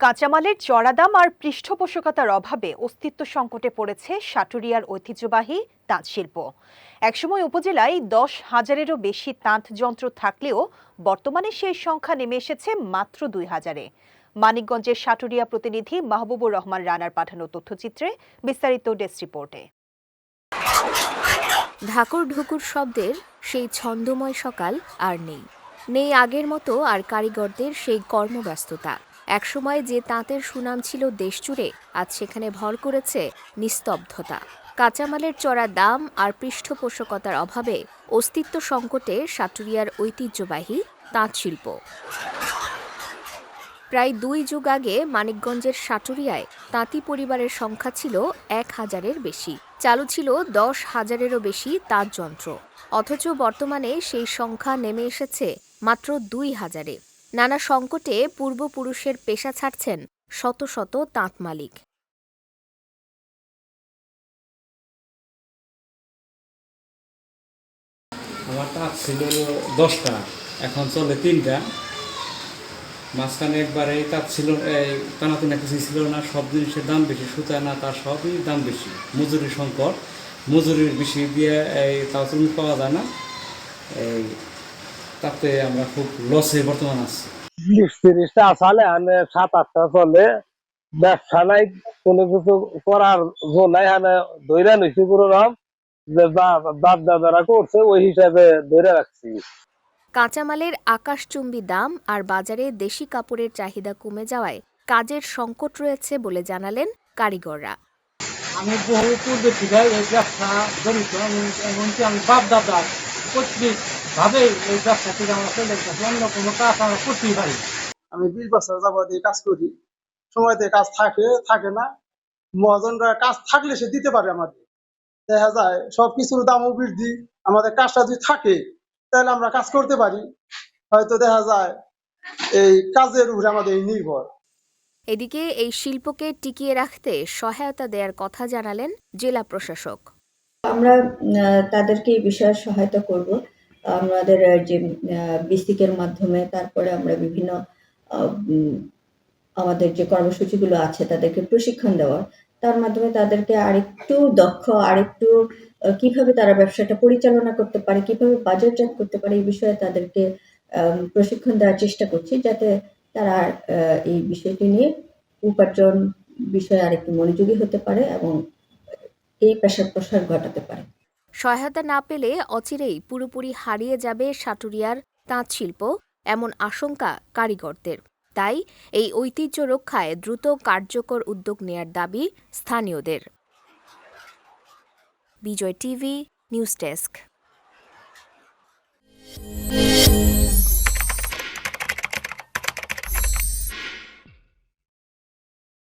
কাঁচামালের চড়া দাম আর পৃষ্ঠপোষকতার অভাবে অস্তিত্ব সংকটে পড়েছে সাটুরিয়ার ঐতিহ্যবাহী তাঁত শিল্প। একসময় উপজেলায় 10,000-এরও বেশি তাঁত যন্ত্র থাকলেও বর্তমানে সেই সংখ্যা নেমে এসেছে মাত্র 2,000-এ। মানিকগঞ্জের সাটুরিয়া প্রতিনিধি মাহবুবুর রহমান রানার পাঠানো তথ্যচিত্রে বিস্তারিত ডেস্ক রিপোর্টে। ঢাকুর ঢুকুর শব্দের সেই ছন্দময় সকাল আর নেই আগের মতো আর কারিগরদের সেই কর্মব্যস্ততা। একসময় যে তাঁতের সুনাম ছিল দেশজুড়ে, আজ সেখানে ভর করেছে নিস্তব্ধতা। কাঁচামালের চড়া দাম আর পৃষ্ঠপোষকতার অভাবে অস্তিত্ব সংকটে সাটুরিয়ার ঐতিহ্যবাহী তাঁত শিল্প। প্রায় 2 যুগ আগে মানিকগঞ্জের সাটুরিয়ায় তাঁতি পরিবারের সংখ্যা ছিল 1,000-এর বেশি। চালু ছিল 10,000-এরও বেশি তাঁত যন্ত্র। অথচ বর্তমানে সেই সংখ্যা নেমে এসেছে মাত্র 2,000-এ। নানা সংকটে পূর্বপুরুষের পেশা ছাড়ছেন শত শত তাঁত মালিক। আমার তাঁত ছিল 10টা, এখন চলে 3টা। মাঝখানে একবার এই তাঁত ছিল, এই টানাটানা কিছু ছিল না, সব জিনিসের দাম বেশি, সুতা না তার সবই দাম বেশি, মজুরি সংকট, মজুরির বেশি দিয়ে এই তাঁত পাওয়া যায় না। এই তাতে আমরা খুব লসে বর্তমান আছি। 20-30টা আসালে হানে 7-8টা চলে, ব্যবসা নাই, কোনো কিছু করার জো নাই, হানে ধৈর্য নিছি পুরো রকম যে বাপ দাদারা করছে ওই হিসাবে ধরে রাখছি। কাঁচামালের আকাশচুম্বী দাম আর বাজারে দেশি কাপড়ের চাহিদা কমে যাওয়ায় কাজের সংকট রয়েছে বলে জানালেন কারিগররা। আমি বহু পূর্বে থেকে এই ব্যবসা জড়িত, এমনকি আমি বাপ দাদা পৈতৃক ভাবে এই ব্যবসা থেকে আমরা চলে গেছি, অন্য কোনো কাজ আমরা করতেই পারি। আমি 20 বছর যাবত এই কাজ করি, সময়তে কাজ থাকে না, মহাজনরা কাজ থাকলে সে দিতে পারে আমাদের। দেখা যায় সবকিছুর দামও বৃদ্ধি, আমাদের কাজটা যদি থাকে তাহলে আমরা কাজ করতে পারি, হয়তো দেখা যায় এই কাজের উপরে আমাদের নির্ভর। এদিকে এই শিল্পকে টিকিয়ে রাখতে সহায়তা দেওয়ার কথা জানালেন জেলা প্রশাসক। আমরা তাদেরকে এই বিষয়ে সহায়তা করব। আমাদের যে বিসিকের মাধ্যমে, তারপরে আমরা বিভিন্ন আমাদের যে কর্মসূচিগুলো আছে তাদেরকে প্রশিক্ষণ দেওয়া, তার মাধ্যমে তাদেরকে আরেকটু দক্ষ, আরেকটু কিভাবে তারা ব্যবসাটা পরিচালনা করতে পারে, কিভাবে বাজারজাত করতে পারে, এই বিষয়ে তাদেরকে প্রশিক্ষণ দেওয়ার চেষ্টা করছি, যাতে তারা এই বিষয়টি নিয়ে উপার্জন বিষয়ে আরেকটু মনোযোগী হতে পারে এবং এই পেশার প্রসার ঘটাতে পারে। সহায়তা না পেলে অচিরেই পুরোপুরি হারিয়ে যাবে সাটুরিয়ার তাঁত শিল্প, এমন আশঙ্কা কারিগরদের। তাই এই ঐতিহ্য রক্ষায় দ্রুত কার্যকর উদ্যোগ নেয়ার দাবি স্থানীয়দের। বিজয় টিভি নিউজ ডেস্ক।